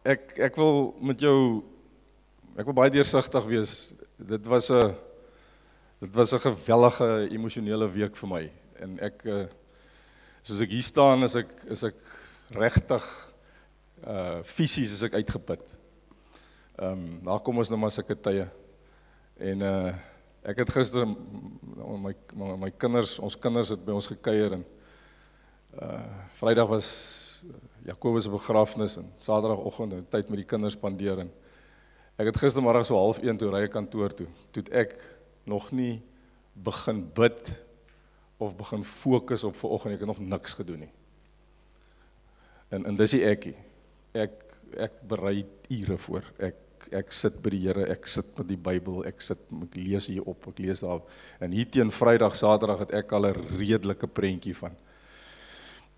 ek wil met jou, ek wil baie deursigtig wees. Dit was 'n geweldige emosionele week vir my. En ek, soos ek hier staan, is ek regtig fisies is ek uitgeput. Daar kom ons nou maar sulke tye. En ek het gister my kinders, ons kinders het by ons gekuier en Vrydag was Jakobus se begrafnis en Saterdagoggend het tyd met die kinders spandeer en ek het gistermiddag so 12:30 toe ry ek kantoor toe. Toe het ek nog nie begin bid of begin fokus op vanoggend, ek het nog niks gedoen nie. En dis die ekkie. Ek berei ure voor. Ek sit by die Here, ek sit met die Bybel, ek lees hier op, ek lees daar. En hier teen Vrydag, Saterdag het ek al 'n redelike prentjie van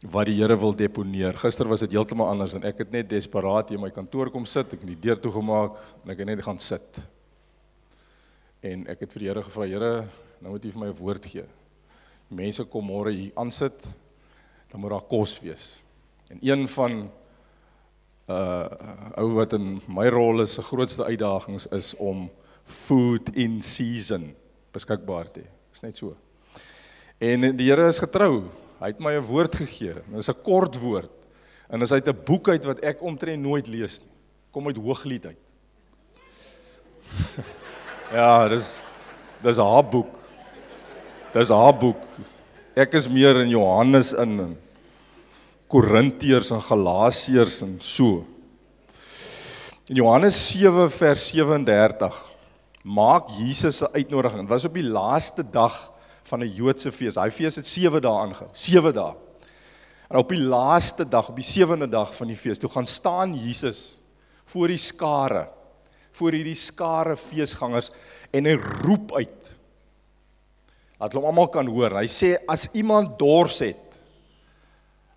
wat die Here wil deponeer. Gister was dit heeltemal anders en ek het net desperaat hier in my kantoor kom sit, ek het die deur toegemaak en ek het net gaan sit. En ek het vir die Here gevra, Here, nou moet U vir my 'n woord gee. Die mense kom môre hier aansit, dan moet daar kos wees. En een van ou wat in my rol is, se grootste uitdagings is om food in season beskikbaar te hê. Is net so. En die Here is getrou. Hy het my 'n woord gegee. Dit is 'n kort woord. En is uit 'n boek uit wat ek omtrent nooit lees nie. Kom uit Hooglied uit. Ja, dis 'n haar boek. Dis haar boek. Ek is meer in Johannes in Korintiërs en Galasiërs en so. In Johannes 7 vers 37 maak Jesus 'n uitnodiging. Dit was op die laaste dag van 'n Joodse fees. Daai fees het 7 dae aangehou. 7 dae. En op die laaste dag, op die 7de dag van die fees, toe gaan staan Jesus voor die skare, voor hierdie skare feesgangers en hy roep uit. Laat hom almal kan hoor. Hy sê as iemand dors het,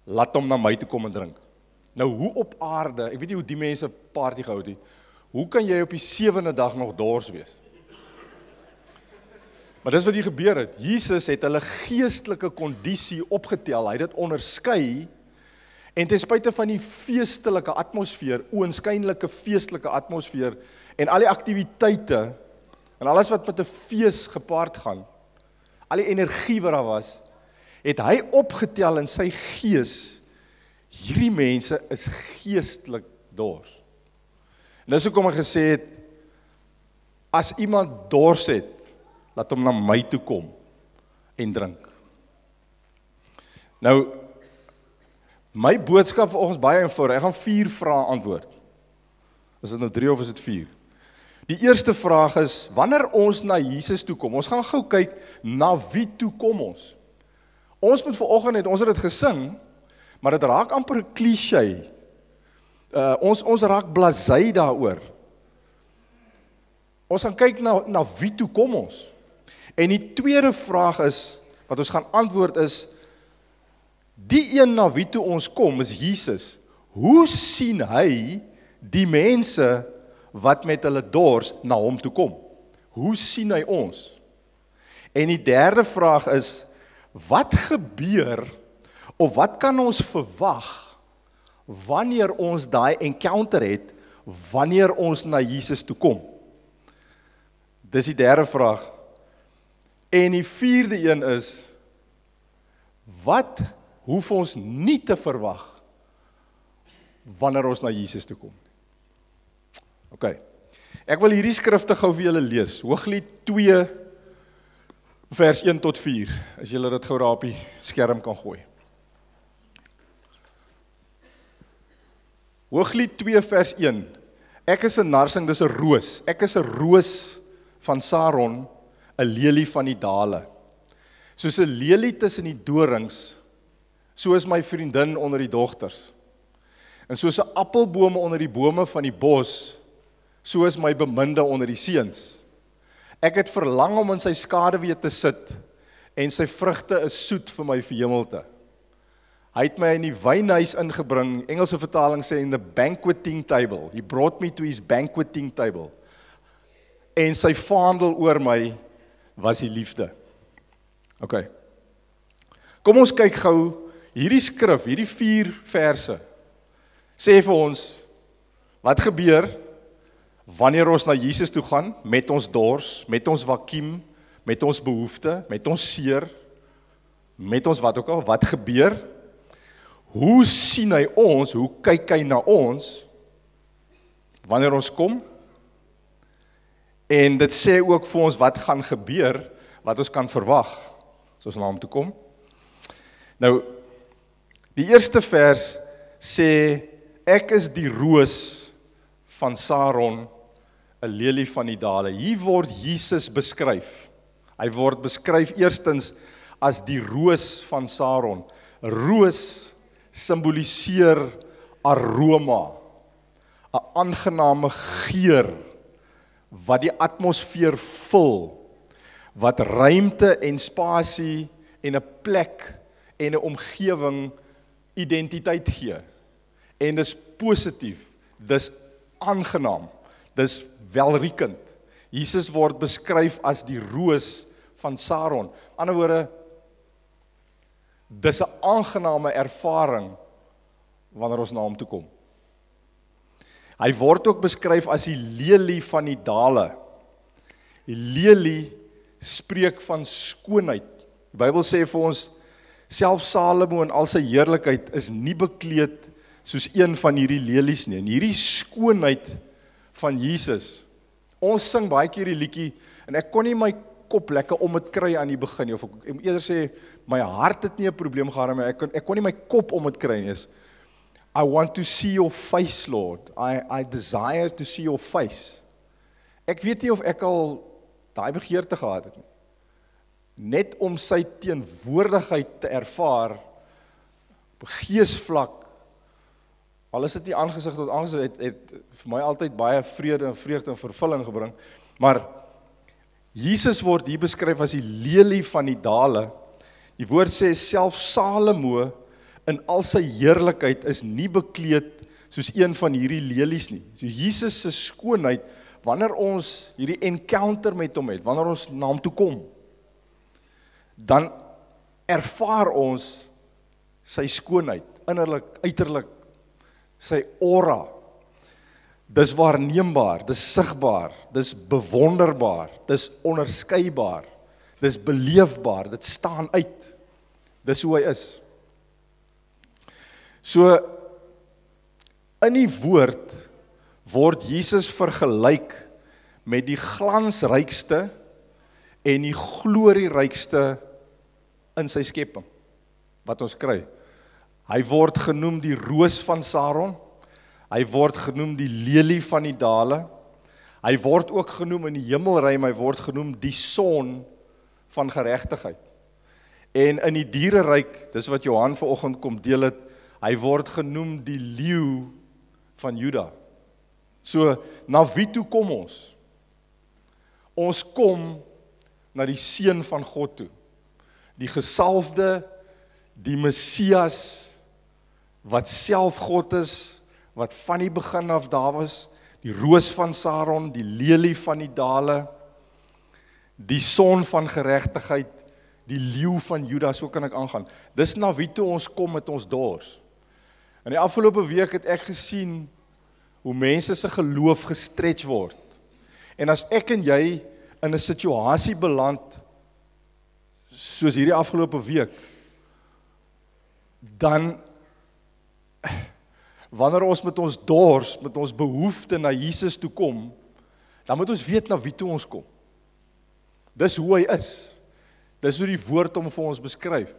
laat hom na my toe kom en drink. Nou hoe op aarde, ek weet nie hoe die mense party gehou het, hoe kan jy op die 7de dag nog dors wees? Maar dis wat hier gebeur het. Jesus het hulle geestelike kondisie opgetel, hy het dit onderskei, en ten spyte van die feestelike atmosfeer, oënskynlike feestelike atmosfeer, en al die aktiwiteite, en alles wat met 'n fees gepaard gaan, al die energie wat daar was, het hy opgetel in sy gees, hierdie mense is geestelik dors. En dis hoekom hy gesê het, as iemand dors het, laat hom na my toe kom en drink. Nou, my boodskap vanoggend is baie eenvoudig. Ek gaan 4 vrae antwoord. Is dit nou 3 of is dit 4? Die eerste vraag is, wanneer ons na Jesus toe kom, ons gaan gou kyk, na wie toe kom ons? Ons moet vanoggend, ons het dit gesing, maar dit raak amper 'n cliché. Ons raak blasé daaroor. Ons gaan kyk na wie toe kom ons? En die tweede vraag is, wat ons gaan antwoord is, die een na wie toe ons kom is Jesus. Hoe sien hy die mense wat met hulle dors na hom toe kom? Hoe sien hy ons? En die derde vraag is, wat gebeur, of wat kan ons verwag, wanneer ons daai encounter het, wanneer ons na Jesus toe kom? Dis die derde vraag. En die vierde een is, wat hoef ons nie te verwag, wanneer ons na Jesus toe kom? Ok, ek wil hierdie skrifte gou vir julle lees, Hooglied 2, vers 1 tot 4, as julle dit gou daar op die skerm kan gooi. Hooglied 2 vers 1, ek is 'n narsing, dis 'n roos, ek is 'n roos van Saron, 'n lelie van die dale. Soos 'n lelie tussen die dorings, so is my vriendin onder die dogters. En soos 'n appelbome onder die bome van die bos, so is my beminde onder die seuns. Ek het verlang om in sy skaduwee te sit, en sy vrugte is soet vir my verhemelte. Hy het my in die wynhuis ingebring, Engelse vertaling sê in the banqueting table. He brought me to his banqueting table. En sy vaandel oor my was die liefde. Ok. Kom ons kyk gou, hierdie skrif, hierdie 4 verse, sê vir ons, Wat gebeur wanneer ons na Jesus toe gaan met ons dors, met ons vakuum, met ons behoefte, met ons seer, met ons wat ook al, wat gebeur? Hoe sien hy ons, hoe kyk hy na ons wanneer ons kom? En dit sê ook vir ons wat gaan gebeur, wat ons kan verwag, as ons na hom toe kom. Nou, die eerste vers sê, ek is die roos van Saron, 'n lelie van die dale. Hier word Jesus beskryf. Hy word beskryf eerstens as die roos van Saron. 'n Roos simboliseer aroma, 'n aangename geur, wat die atmosfeer vul, wat ruimte en spasie en 'n plek en 'n omgewing identiteit gee. En dis positief, dis aangenaam, dis welriekend. Jesus word beskryf as die roos van Saron. In ander woorde, dis 'n aangename ervaring wanneer ons na hom toe kom. Hy word ook beskryf as die lelie van die dale. Die lelie spreek van skoonheid. Die Bybel sê vir ons, self Salomo in al sy heerlikheid is nie bekleed soos een van hierdie lelies nie. En hierdie skoonheid van Jesus. Ons sing baie keer die liedjie, en ek kon nie my kop lekker om het kry aan die begin nie, of ek moet eerder sê, my hart het nie 'n probleem gehad met, ek kon nie my kop om het kry nie. I want to see your face, Lord. I desire to see your face. Ek weet nie of ek al daai begeerte gehad het nie. Net om sy teenwoordigheid te ervaar, op geesvlak, al is dit nie aangesig tot aangesig, het vir my altyd baie vrede en vreugde en vervulling gebring, maar Jesus word hier beskryf as die lelie van die dale. Die woord sê, self Salomo in al sy heerlikheid is nie bekleed soos een van hierdie lelies nie. So Jesus se skoonheid, wanneer ons hierdie encounter met hom het, wanneer ons na hom toe kom, dan ervaar ons sy skoonheid, innerlik, uiterlik, sy aura. Dis waarneembaar, dis sigbaar, dis bewonderbaar, dis onderskeibaar, dis beleefbaar, dit staan uit. Dis hoe hy is. So, in die woord word Jesus vergelyk met die glansrykste en die glorierykste in sy skepping, wat ons kry. Hy word genoem die roos van Saron, hy word genoem die lelie van die dale, hy word ook genoem in die hemelruim, hy word genoem die son van geregtigheid. En in die diereryk, dis wat Johan vanoggend kom deel het, hy word genoem die leeu van Juda. So, na wie toe kom ons? Ons kom na die seun van God toe. Die gesalfde, die Messias, wat self God is, wat van die begin af daar was, die roos van Saron, die lelie van die dale, die son van geregtigheid, die leeu van Juda, so kan ek aangaan. Dis na wie toe ons kom met ons dors. In die afgelope week het ek gesien hoe mense se geloof gestretch word. En as ek en jy in 'n situasie beland, soos hierdie afgelope week, dan, wanneer ons met ons dors, met ons behoefte na Jesus toe kom, dan moet ons weet na wie toe ons kom. Dis hoe hy is. Dis hoe die woord hom vir ons beskryf.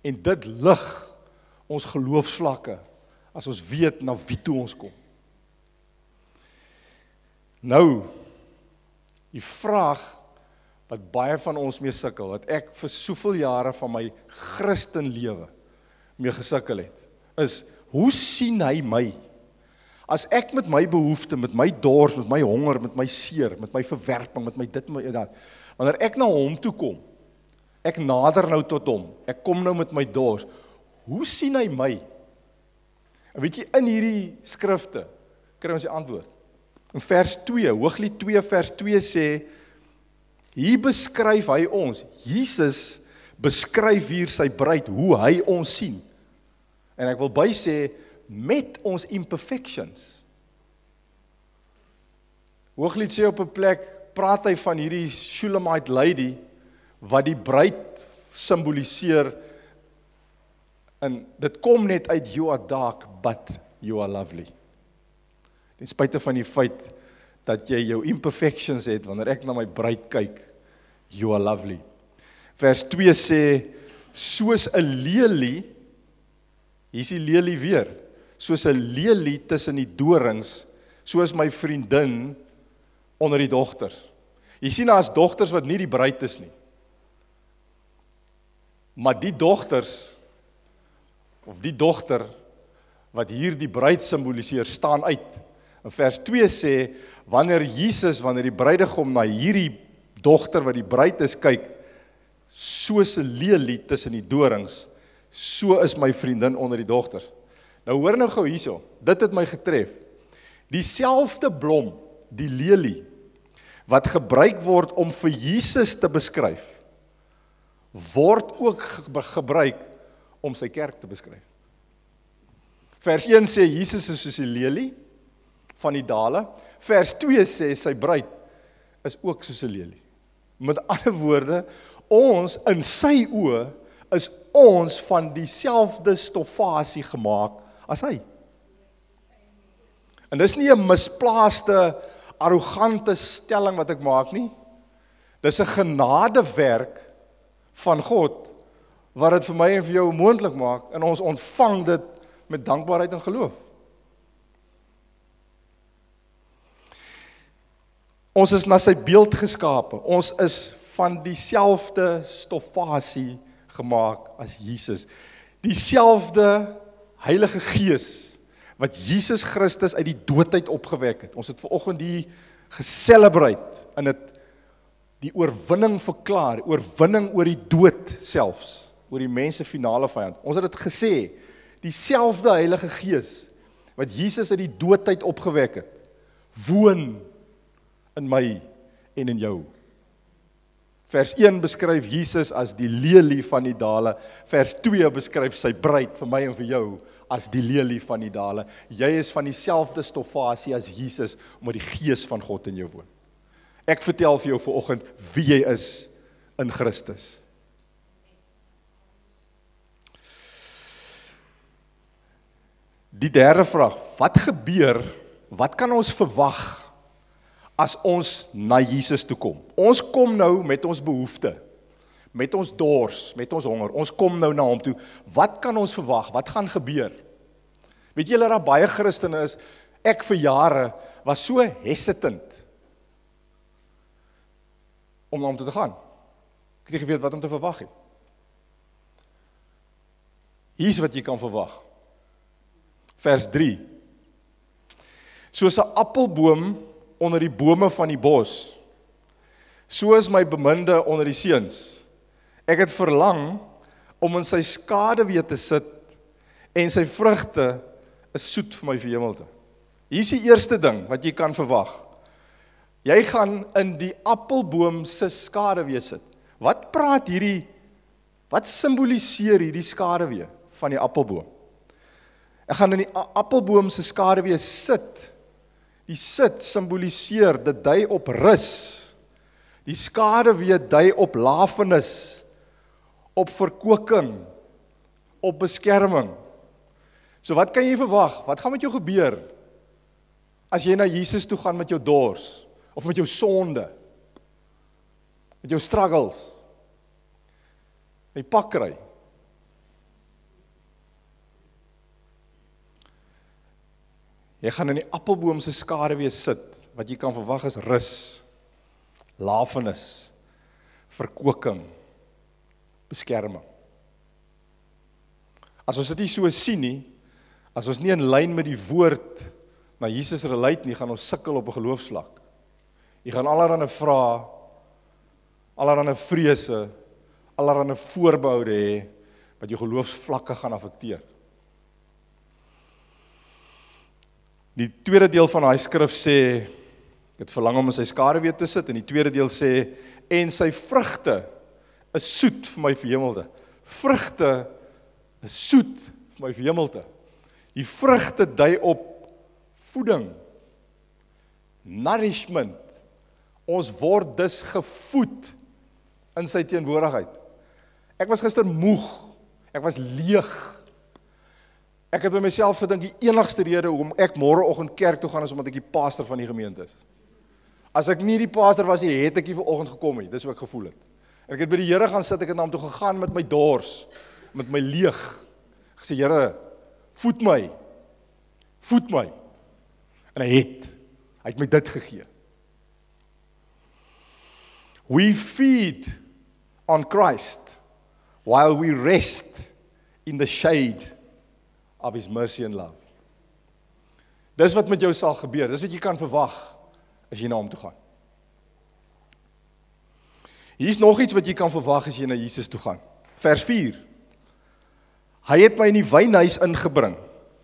En dit lig ons geloofsvlakke, as ons weet na wie toe ons kom. Nou, die vraag wat baie van ons mee sukkel, wat ek vir soveel jare van my Christenlewe mee gesukkel het, is, hoe sien hy my? As ek met my behoefte, met my dors, met my honger, met my seer, met my verwerping, met my dit, met dat, wanneer ek na hom toe kom, ek nader nou tot hom, ek kom nou met my dors, hoe sien hy my? En weet jy, in hierdie skrifte, kry ons die antwoord. In vers 2, Hooglied 2 vers 2 sê, hier beskryf hy ons, Jesus beskryf hier sy bruid, hoe hy ons sien. En ek wil by sê, met ons imperfections. Hooglied sê op 'n plek, praat hy van hierdie Shulamite lady, wat die bruid simboliseer, en dit kom net uit you are dark, but you are lovely. Ten spyte van die feit, dat jy jou imperfections het, wanneer ek na my bruid kyk, you are lovely. Vers 2 sê, soos 'n lelie, hier is die lelie weer, soos 'n lelie tussen die dorings, soos my vriendin onder die dogters. Jy sien, daar is dogters wat nie die bruid is nie. Maar die dogters, of die dogter, wat hier die bruid simboliseer, staan uit. In vers 2 sê, wanneer die bruidegom na hierdie dogter wat die bruid is kyk, soos 'n lelie tussen die dorings, so is my vriendin onder die dogters. Nou hoor nou gou hierso, dit het my getref. Dieselfde blom, die lelie, wat gebruik word om vir Jesus te beskryf, word ook gebruik om sy kerk te beskryf. Vers 1 sê, Jesus is soos die lelie van die dale. Vers 2 sê, sy bruid is ook soos 'n lelie. Met ander woorde, ons in sy oë is ons van dieselfde stoffasie gemaak as hy. En dis nie 'n misplaaste, arrogante stelling wat ek maak nie. Dis 'n genadewerk van God, wat dit vir my en vir jou moontlik maak, en ons ontvang dit met dankbaarheid en geloof. Ons is na sy beeld geskape, ons is van dieselfde stoffasie gemaak as Jesus. Dieselfde Heilige Gees, wat Jesus Christus uit die doodheid opgewek het. Ons het vanoggend die geselebrate, en het die oorwinning verklaar, oorwinning oor die dood selfs, oor die mense finale vyand. Ons het dit gesê, dieselfde Heilige Gees, wat Jesus uit die doodheid opgewek het, woon in my en in jou. Vers 1 beskryf Jesus as die lelie van die dale, vers 2 beskryf sy bruid vir my en vir jou as die lelie van die dale. Jy is van dieselfde stoffasie as Jesus, omdat die Gees van God in jou woon. Ek vertel vir jou vanoggend wie jy is in Christus. Die derde vraag, wat gebeur, wat kan ons verwag as ons na Jesus toe kom? Ons kom nou met ons behoefte, met ons dors, met ons honger, ons kom nou na hom toe. Wat kan ons verwag? Wat gaan gebeur? Weet julle, daar baie Christene is, ek vir jare was so hesitant om na hom toe te gaan. Ek het nie geweet wat om te verwag nie. Hier is wat jy kan verwag. Vers 3. Soos 'n appelboom onder die bome van die bos, so is my beminde onder die seuns. Ek het verlang om in sy skaduwee te sit, en sy vrugte is soet vir my verhemelte. Hier is die eerste ding wat jy kan verwag. Jy gaan in die appelboom se skaduwee sit. Wat simboliseer hierdie skaduwee van die appelboom? Ek gaan in die appelboom se skaduwee sit. Die sit simboliseer, dit dui op rus. Die skaduwee dui op lafenis, op verkoeking, op beskerming. So wat kan jy verwag? Wat gaan met jou gebeur as jy na Jesus toe gaan met jou dors, of met jou sonde, met jou struggles, jy pak kry? Jy gaan in die appelboom se skaduwee sit. Wat jy kan verwag is rus, lafenis, verkoeking, beskerming. As ons dit nie so sien nie, as ons nie in lyn met die woord na Jesus relate nie, gaan ons sukkel op 'n geloofsvlak. Jy gaan allerhande vrae, allerhande vrese, allerhande voorbehoude hê, wat jou geloofsvlakke gaan affekteer. Die tweede deel van daai skrif sê, ek het verlang om in sy skaduwee te sit, en die tweede deel sê, en sy vrugte is soet vir my verhemelte. Vrugte is soet vir my verhemelte. Die vrugte dui op voeding, nourishment. Ons word dus gevoed in sy teenwoordigheid. Ek was gister moeg, ek was leeg. Ek het by myself gedink, die enigste rede hoekom ek môreoggend kerk toe gaan is omdat ek die pastor van die gemeente is. As ek nie die pastor was nie, het ek nie vanoggend gekom nie, dis hoe ek gevoel het. En ek het by die Here gaan sit, ek het na hom toe gegaan met my dors, met my leeg. Ek sê, Here, voed my. En hy het my dit gegee. We feed on Christ while we rest in the shade of His mercy and love. Dis wat met jou sal gebeur, dis wat jy kan verwag as jy na hom toe gaan. Hier is nog iets wat jy kan verwag as jy na Jesus toe gaan. Vers 4. Hy het my in die wynhuis ingebring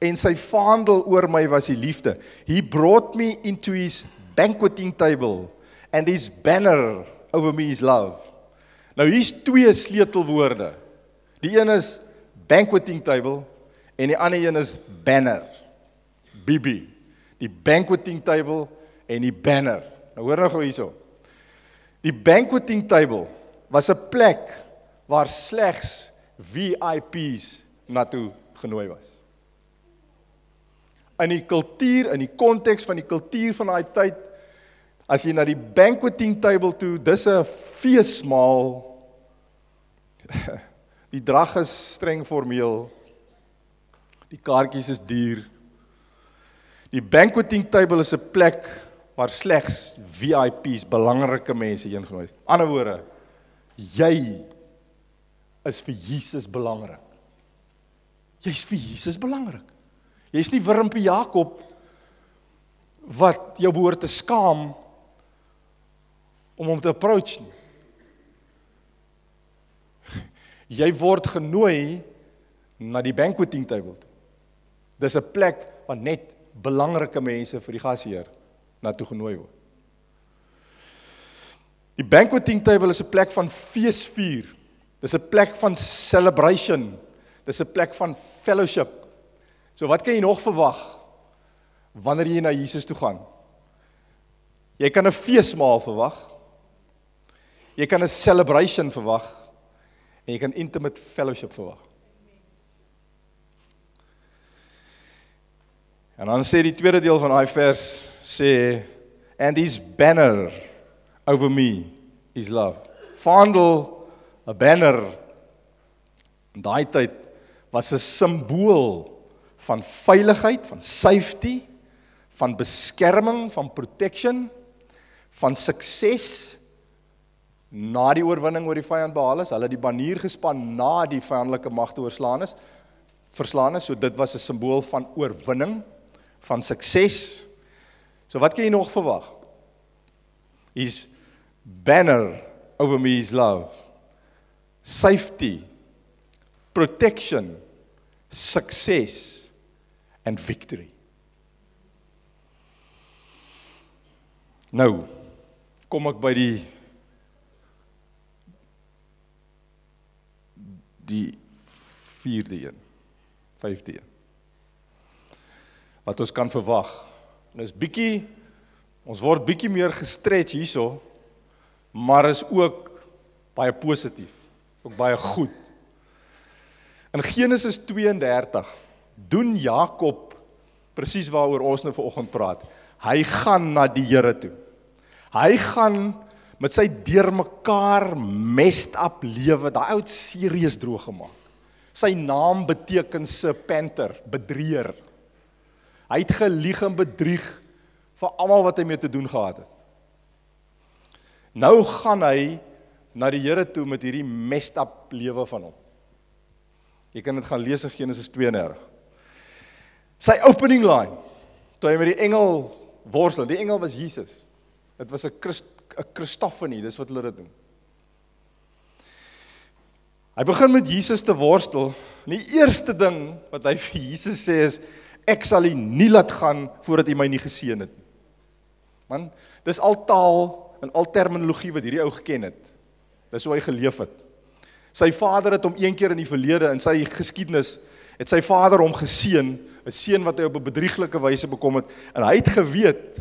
en sy vaandel oor my was die liefde. He brought me into his banqueting table and his banner over me is love. Nou hier is twee sleutelwoorde. Die een is banqueting table en die ander een is banner. BB. Die banqueting table en die banner. Nou hoor nou gou hierso. Die banqueting table was 'n plek waar slegs VIP's na toe genooi was. In die kultuur, in die konteks van die kultuur van daai tyd, as jy na die banqueting table toe, dis 'n feesmaal. Die drag is streng formeel. Die kaartjies is duur. Die banqueting table is 'n plek waar slegs VIP's, belangrike mense heen genooi is. Ander woorde, jy is vir Jesus belangrik. Jy's vir Jesus belangrik. Jy's nie Wurmpie Jakob wat jou behoort te skaam om hom te approach nie. Jy word genooi na die banqueting table toe. Dis 'n plek waar net belangrike mense vir die gasheer na toe genooi word. Die banqueting table is 'n plek van feesvier. Dis 'n plek van celebration. Dis 'n plek van fellowship. So wat kan jy nog verwag wanneer jy na Jesus toe gaan? Jy kan 'n feesmaal verwag. Jy kan 'n celebration verwag en jy kan intimate fellowship verwag. En dan sê die tweede deel van daai vers sê, and his banner over me is love. Vaandel, 'n banner in daai tyd was 'n simbool van veiligheid, van safety, van beskerming, van protection, van sukses na die oorwinning oor die vyand behaal is. Hulle het die banier gespan na die vyandelike magte verslaan is, so dit was 'n simbool van oorwinning, van sukses. So wat kan jy nog verwag? His banner over me is love. Safety, protection, success and victory. Nou, kom ek by die vierde een, vyfde een. Wat ons kan verwag. En is bietjie, ons word bietjie meer gestretch hierso, maar is ook baie positief, ook baie goed. In Genesis 32 doen Jakob presies waaroor ons nou vanoggend praat. Hy gaan na die Here toe. Hy gaan met sy deurmekaar messed up lewe, daai ou het serieus droog gemaak. Sy naam beteken serpenter, bedrieër. Hy het gelieg en bedrieg vir almal wat hy mee te doen gehad het. Nou gaan hy na die Here toe met hierdie messed up lewe van hom. Jy kan dit gaan lees in Genesis 32. Sy opening line, toe hy met die engel worstel, die engel was Jesus. Dit was 'n Christophanie, dis wat hulle dit doen. Hy begin met Jesus te worstel, en die eerste ding wat hy vir Jesus sê is, ek sal u nie laat gaan voordat u my nie geseën het nie. Man, dis al taal en al terminologie wat hierdie ou geken het. Dis hoe hy geleef het. Sy vader het hom een keer in die verlede, in sy geskiedenis, het sy vader hom geseën, 'n seën wat hy op 'n bedrieglike wyse bekom het, en hy het geweet,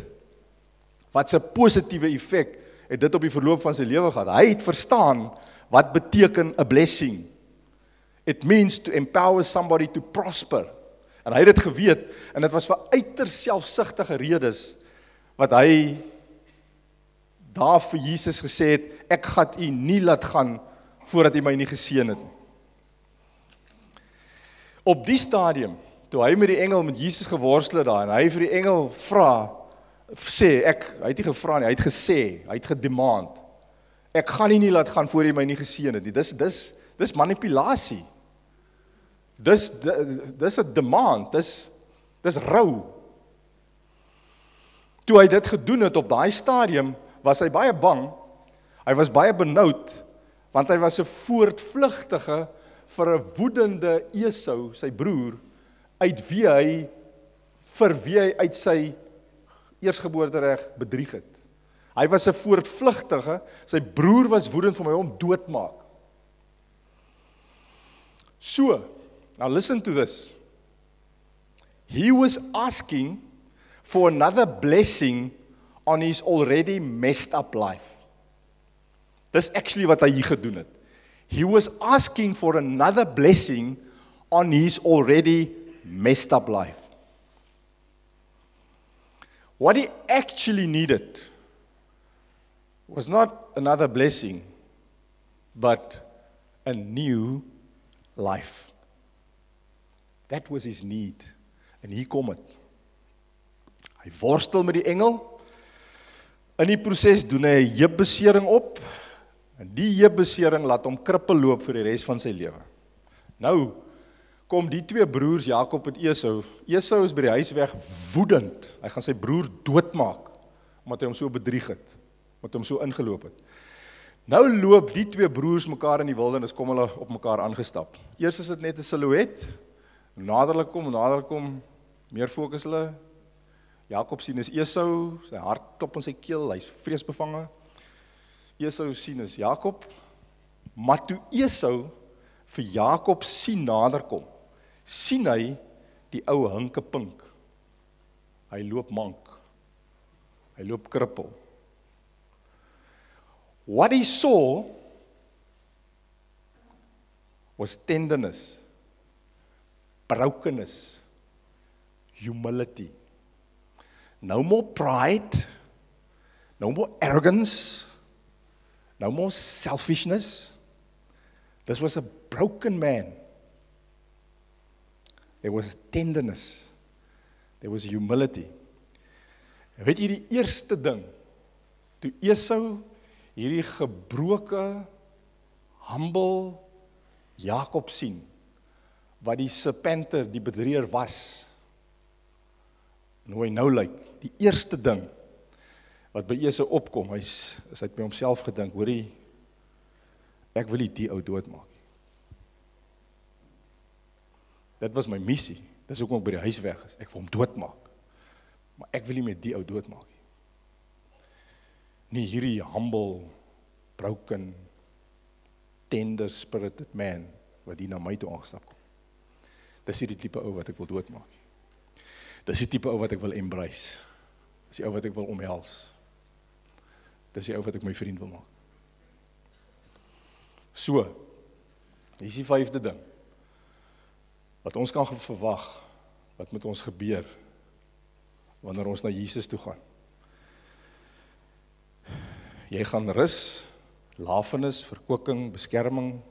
Wat 'n positiewe effek het dit op die verloop van sy lewe gehad. Hy het verstaan wat beteken 'n blessing. It means to empower somebody to prosper. En hy het dit geweet, en dit was vir uiters selfsugtige redes, wat hy daar vir Jesus gesê het, ek gaan u nie laat gaan, voordat u my nie geseën het nie. Op die stadium, toe hy met die engel met Jesus geworstel het daar, en hy vir die engel sê, hy het nie gevra nie, hy het gesê, hy het gedemand, ek gaan nie laat gaan, voor u my nie geseën het nie, dis manipulasie, dis 'n demand, dis rou. Toe hy dit gedoen het op daai stadium, was hy baie bang, hy was baie benoud, want hy was 'n voortvlugtige vir 'n woedende Esau, sy broer, vir wie hy uit sy eersgeboortereg bedrieg het. Hy was 'n voortvlugtige, sy broer was woedend vir hom doodmaak. So, now listen to this. He was asking for another blessing on his already messed up life. Dis actually wat hy hier gedoen het. He was asking for another blessing on his already messed up life. What he actually needed was not another blessing, but a new life. That was his need. En hier kom het. Hy worstel met die engel. In die proses doen hy 'n heupbesering op. En die heupbesering laat hom krippel loop vir die res van sy lewe. Nou kom die twee broers Jakob en Esau. Esau is by die huis weg woedend. Hy gaan sy broer doodmaak omdat hy hom so bedrieg het, omdat hy hom so ingeloop het. Nou loop die twee broers mekaar in die wildernis, kom hulle op mekaar aangestap. Eers is dit net 'n silhouet. Naderlik kom, meer fokus hulle. Jakob sien is Esau, sy hart klop in sy keel, hy's vreesbevange. Esau sien is Jakob, maar toe Esau vir Jakob sien naderkom, sien hy die ou hinkepink. Hy loop mank. Hy loop krippel. What he saw was tenderness, brokenness, humility. No more pride, no more arrogance, no more selfishness. This was a broken man. There was tenderness. There was humility. Weet jy die eerste ding, toe Esau hierdie gebroke, humble Jakob sien, wat die serpenter, die bedrieër was, en hoe hy nou lyk, die eerste ding, wat by Esau opkom, hy het by homself gedink, hoorie, ek wil nie die ou doodmaak. Dit was my missie, dis hoekom ek by die huis weg is, ek wil hom doodmaak, maar ek wil nie met die ou doodmaak. Nie hierdie humble, broken, tender spirited man, wat hier na my toe aangestap kom. Dis die tipe ou wat ek wil doodmaak. Dis die tipe ou wat ek wil embrace. Dis die ou wat ek wil omhels. Dis die ou wat ek my vriend wil maak. So, hier is die 5de ding, wat ons kan verwag, wat met ons gebeur, wanneer ons na Jesus toe gaan. Jy gaan rus, lafenis, verkwikking, beskerming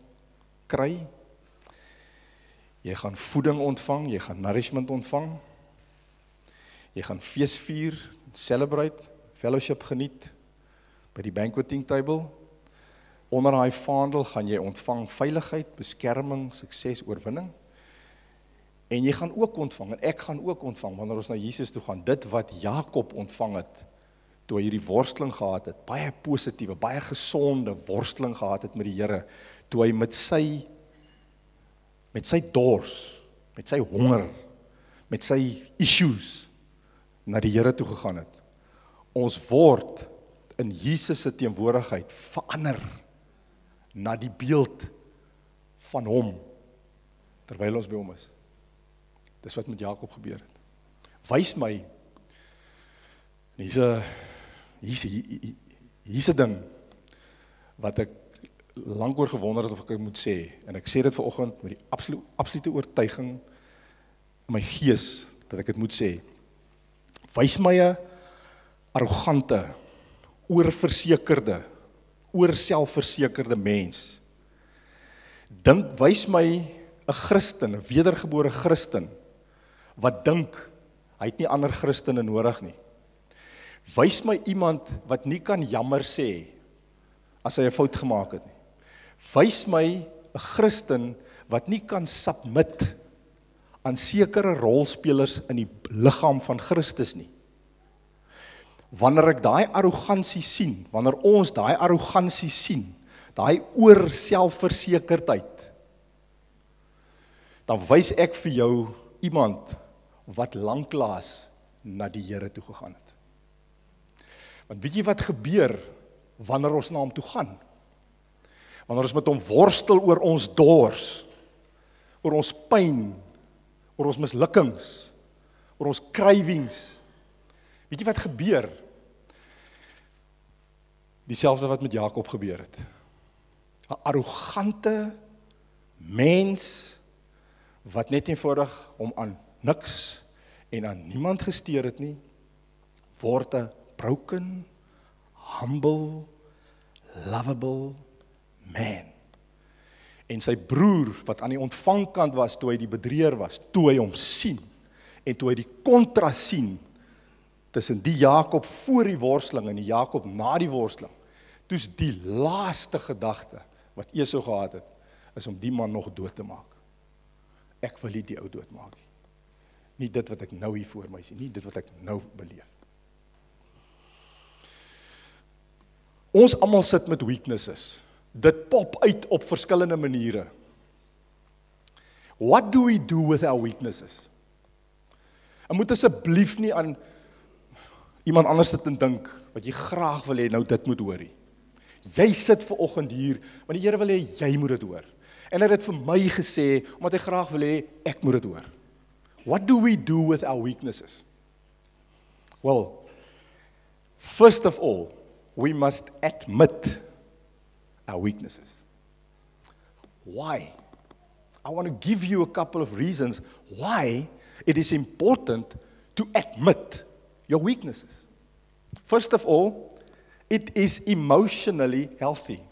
kry. Jy gaan voeding ontvang, jy gaan nourishment ontvang. Jy gaan fees vier, celebrate, fellowship geniet, by die banqueting table. Onder daai vaandel gaan jy ontvang veiligheid, beskerming, sukses, oorwinning. En jy gaan ook ontvang, en ek gaan ook ontvang, wanneer ons na Jesus toe gaan, dit wat Jakob ontvang het, toe hy hierdie worsteling gehad het, baie positiewe, baie gesonde worsteling gehad het met die Here, toe hy met sy dors, met sy honger, met sy issues, na die Here toe gegaan het. Ons word in Jesus se teenwoordigheid verander na die beeld van hom, terwyl ons by hom is. Dis wat met Jakob gebeur het. Wys my, hier's 'n ding wat ek lank oor gewonder het of ek moet sê, en ek sê dit vanoggend met die absolute oortuiging in my gees dat ek dit moet sê. Wys my 'n arrogante, oorversekerde, oorselfversekerde mens. Wys my 'n Christen, 'n wedergebore Christen, wat dink hy het nie ander Christene nodig nie. Wys my iemand wat nie kan jammer sê as hy 'n fout gemaak het nie. Wys my 'n Christen wat nie kan submit aan sekere rolspelers in die liggaam van Christus nie. Wanneer ek daai arrogansie sien, wanneer ons daai arrogansie sien, daai oorselfversekerdheid, dan wys ek vir jou iemand wat lanklaas na die Here toe gegaan het. Want weet jy wat gebeur wanneer ons na hom toe gaan? Wanneer ons met hom worstel oor ons dors, oor ons pyn, oor ons mislukkings, oor ons cravings. Weet jy wat gebeur? Dieselfde wat met Jakob gebeur het. 'n Arrogante mens wat net eenvoudig hom aan niks en aan niemand gesteer het nie, word 'n broken, humble, lovable man. En sy broer, wat aan die ontvangkant was, toe hy die bedrieger was, toe hy hom sien, en toe hy die kontras sien, tussen die Jakob voor die worsteling en die Jakob na die worsteling, toe's die laaste gedagte, wat Esau gehad het, is om die man nog dood te maak. Ek wil nie die ou doodmaak nie. Nie dit wat ek nou hier voor my sien, nie dit wat ek nou beleef. Ons almal sit met weaknesses. Dit pop uit op verskillende maniere. What do we do with our weaknesses? En moet asseblief nie aan iemand anders sit en dink, wat jy graag wil hê, nou dit moet hoor nie. Jy sit vanoggend hier, want die Here wil hê, jy moet dit hoor. En hy het dit vir my gesê, omdat hy graag wil hê, ek moet dit hoor. What do we do with our weaknesses? Well, first of all, we must admit our weaknesses. Why? I want to give you a couple of reasons why it is important to admit your weaknesses. First of all, it is emotionally healthy.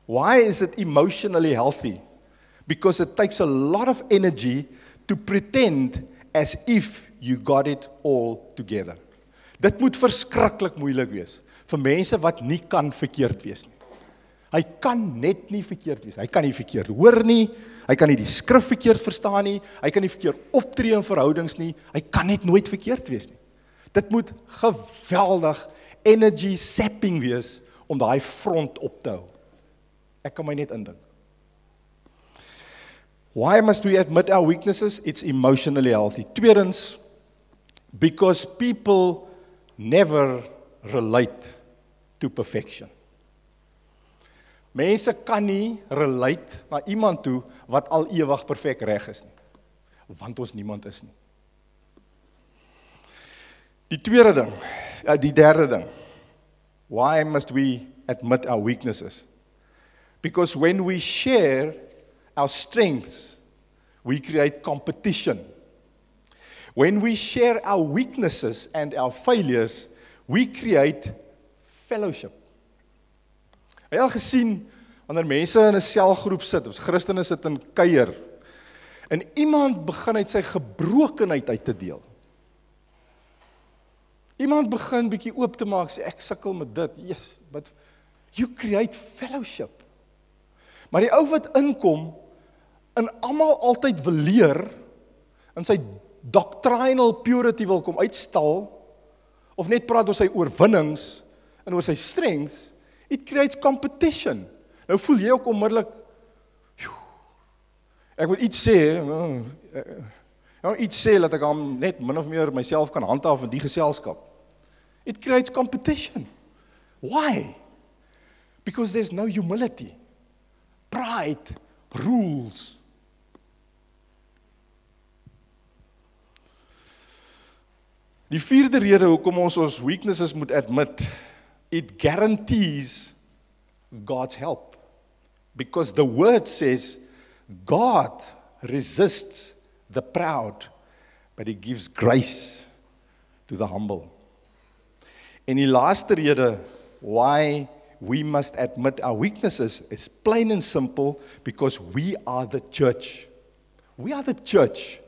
Why is it emotionally healthy? Because it takes a lot of energy to pretend as if you got it all together. Dit moet verskriklik moeilik wees vir mense wat nie kan verkeerd wees nie. Hy kan net nie verkeerd wees. Hy kan nie verkeerd hoor nie, hy kan nie die skrif verkeerd verstaan nie, hy kan nie verkeerd optree in verhoudings nie, hy kan net nooit verkeerd wees nie. Dit moet geweldig energy sapping wees om daai front op te hou. Ek kan my net indink. Why must we admit our weaknesses? It's emotionally healthy. Tweedens, because people never relate to perfection. Mense kan nie relate na iemand toe wat al ewig perfek reg is nie, want ons niemand is nie. Die derde ding, why must we admit our weaknesses? Because when we share our strengths, we create competition. When we share our weaknesses and our failures, we create fellowship. Jy al gesien, wanneer mense in 'n selgroep sit, ons Christene sit in kuier, en iemand begin uit sy gebrokenheid uit te deel. Iemand begin bietjie oop te maak, sê ek sukkel met dit, yes, but you create fellowship. Maar die ou wat inkom, en almal altyd wil leer, en sy doctrinal purity wil kom uitstal, of net praat oor sy oorwinnings, en oor sy strengths, it creates competition. Nou voel jy ook onmiddellik, ek moet iets sê, iets sê, dat ek hom net min of meer myself kan handhaaf in die geselskap. It creates competition. Why? Because there's no humility. Pride rules. Die vierde rede hoekom ons weaknesses moet admit, it guarantees God's help. Because the word says, God resists the proud, but He gives grace to the humble. En die laaste rede why we must admit our weaknesses is plain and simple, because we are the church. We are the church.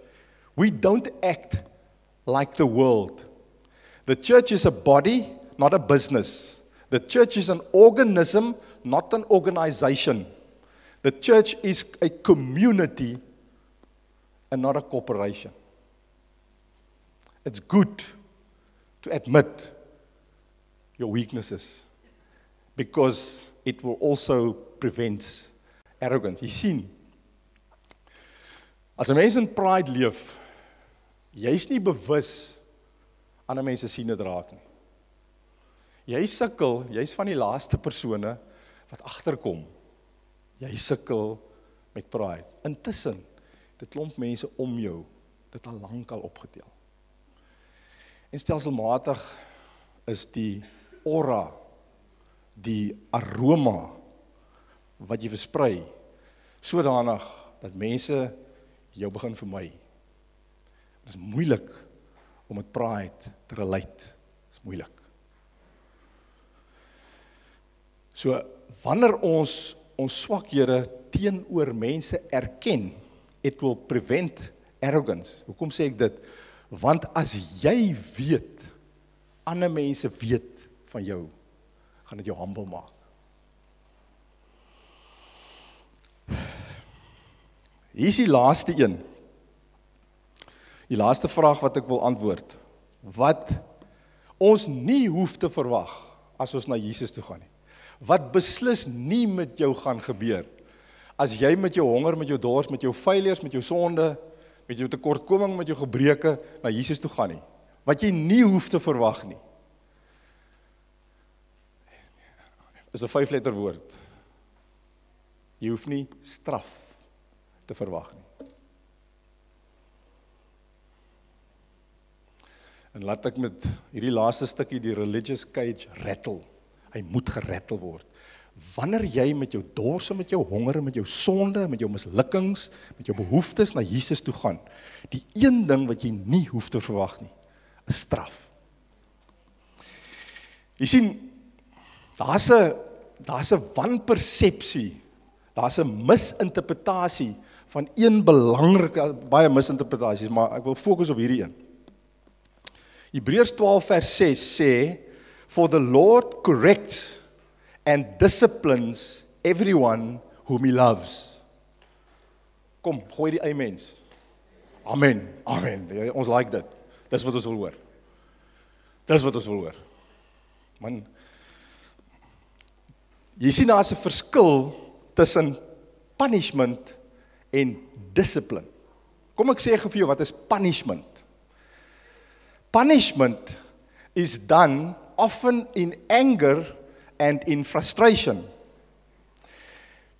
We don't act like the world. The church is a body, not a business. The church is an organism, not an organization. The church is a community and not a corporation. It's good to admit your weaknesses, because it will also prevent arrogance. Jy sien, as 'n mens in pride leef, jy's nie bewus ander mense sien dit raak nie. Jy sukkel, jy's van die laaste persone wat agterkom. Jy sukkel met pride. Intussen, dit klomp mense om jou, dit al lank al opgetel. En stelselmatig is die aura, die aroma wat jy versprei, sodanig dat mense jou begin vermy. Dit is moeilik om met pride te relate. Dit is moeilik. So, wanneer ons swakhede teenoor mense erken, it will prevent arrogance. Hoekom sê ek dit? Want as jy weet, ander mense weet van jou, gaan dit jou humble maak. Hier is die laaste een. Die laaste vraag wat ek wil antwoord. Wat ons nie hoef te verwag as ons na Jesus toe gaan nie. Wat beslis nie met jou gaan gebeur. As jy met jou honger, met jou dors, met jou failures, met jou sonde, met jou tekortkoming, met jou gebreke na Jesus toe gaan nie. Wat jy nie hoef te verwag nie. Is 'n 5-letter woord. Jy hoef nie straf te verwag nie. En laat ek met hierdie laaste stukkie die religious cage rattle. Hy moet gerattle word. Wanneer jy met jou dors, met jou honger, met jou sonde, met jou mislukkings, met jou behoeftes na Jesus toe gaan, die een ding wat jy nie hoef te verwag nie, is straf. Jy sien, daar's 'n wanpersepsie, daar's 'n misinterpretasie van een belangrike, baie misinterpretasies, maar ek wil fokus op hierdie een. Hebreërs 12 vers 6 sê, for the Lord corrects and disciplines everyone whom He loves. Kom, gooi die amens. Amen, amen. Ons like dit. Dis wat ons wil hoor. Dis wat ons wil hoor. Man, jy sien daar is 'n verskil tussen punishment en discipline. Kom ek sê vir jou, wat is punishment? Punishment is done often in anger and in frustration.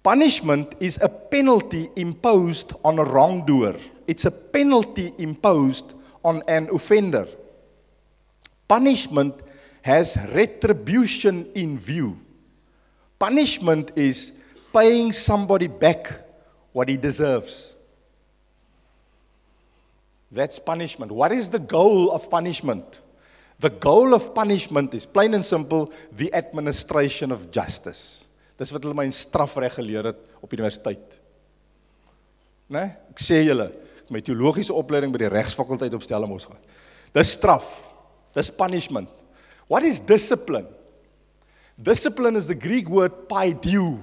Punishment is a penalty imposed on a wrongdoer. It's a penalty imposed on an offender. Punishment has retribution in view. Punishment is paying somebody back what he deserves. That's punishment. What is the goal of punishment? The goal of punishment is, plain and simple, the administration of justice. Dis wat hulle my in strafreg geleer het op universiteit. Nee? Ek sê julle, ek my teologiese opleiding by die regsfakulteit op Stellenbosch gehad. Dis straf. Dis punishment. What is discipline? Discipline is the Greek word paidou.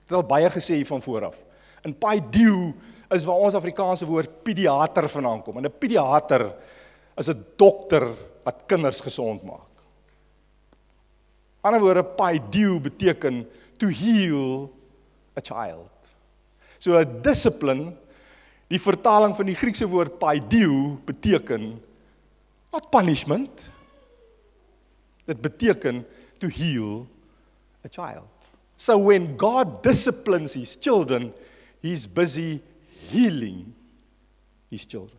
Ek het al baie gesê hier van vooraf. En paidou is waar ons Afrikaanse woord pediater vandaan kom. En 'n pediater is 'n dokter wat kinders gesond maak. Ander woorde, paidou beteken to heal a child. So 'n discipline, die vertaling van die Griekse woord paidou beteken not punishment. Dit beteken to heal a child. So when God disciplines His children, He's busy healing His children.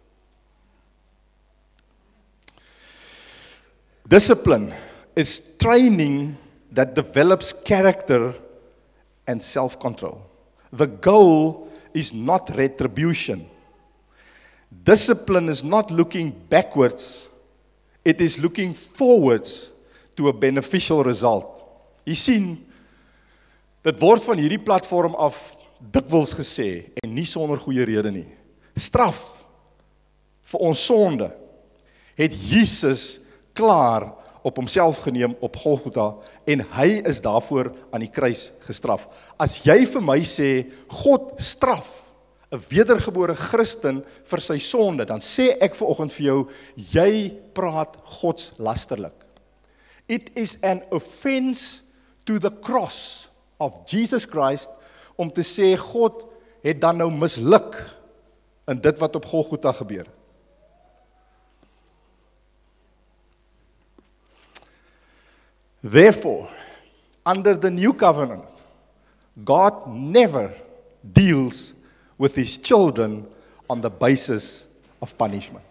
Discipline is training that develops character and self-control. The goal is not retribution. Discipline is not looking backwards, it is looking forwards to a beneficial result. Jy sien, dit word van hierdie platform af dikwels gesê, en nie sonder goeie rede nie. Straf vir ons sonde het Jesus klaar op homself geneem op Golgotha, en hy is daarvoor aan die kruis gestraf. As jy vir my sê, God straf 'n wedergebore Christen vir sy sonde, dan sê ek vanoggend vir jou, jy praat godslasterlik. It is an offense to the cross of Jesus Christ om te sê, God het dan nou misluk in dit wat op Golgotha gebeur. Therefore, under the new covenant, God never deals with his children on the basis of punishment.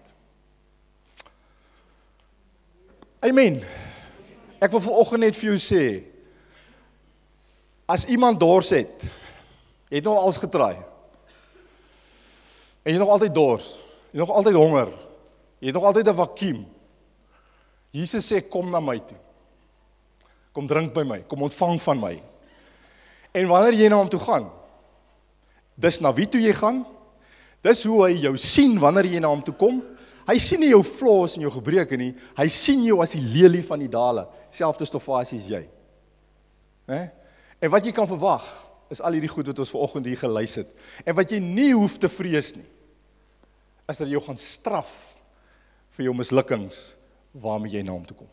Amen. Ek wil vanoggend net vir jou sê, as iemand dors het, jy het nog alles getraai, en jy het nog altyd dors, jy het nog altyd honger, jy het nog altyd 'n vakuum. Jesus sê, kom na my toe. Kom drink by my, kom ontvang van my. En wanneer jy na hom toe gaan, dis na wie toe jy gaan, dis hoe hy jou sien wanneer jy na hom toe kom. Hy sien nie jou flaws en jou gebreke nie, hy sien jou as die lelie van die dale, selfde stofasie as jy. En wat jy kan verwag, is al hierdie goed wat ons vanoggend hier gelys het. En wat jy nie hoef te vrees nie, is dat jy jou gaan straf vir jou mislukkings waarmee jy na hom toe kom.